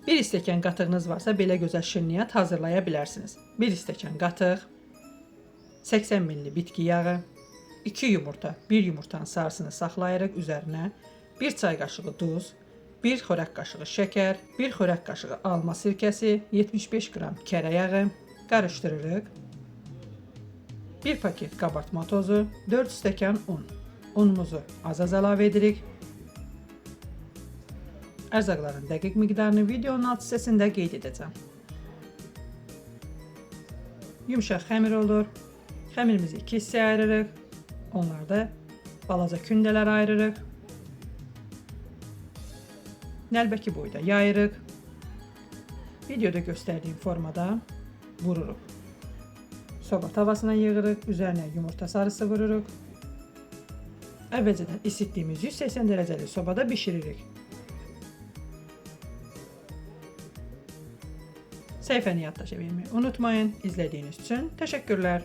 1 stəkan qatığınız varsa belə gözəl şirniyyat hazırlaya bilərsiniz. 1 stəkan qatıq, 80 ml bitki yağı, 2 yumurta, 1 yumurtanın sarısını saxlayırıq üzərinə, 1 çay qaşığı duz, 1 xörək qaşığı şəkər, 1 xörək qaşığı alma sirkəsi, 75 qram kərə yağı qarışdırırıq. 1 paket qabartma tozu, 4 stəkan un. Unumuzu az-az əlavə edirik. Ərzaqların dəqiq miqdarını videonun alt hissəsində qeyd edəcəm. Yumşaq xəmir olur. Xəmirimizi 2 hissəyə ayırırıq. Onlarda balaca kündələr ayırırıq. Nəlbəki boyda yayırıq. Videoda göstərdiyim formada vururuq. Soba tavasına yığırıq. Üzərinə yumurta sarısı vururuq. Əvvəlcədən isitdiyimiz 180 dərəcəli sobada bişiririk. Səhifəni yaddaşa verməyi unutmayın. İzlədiyiniz üçün təşəkkürlər.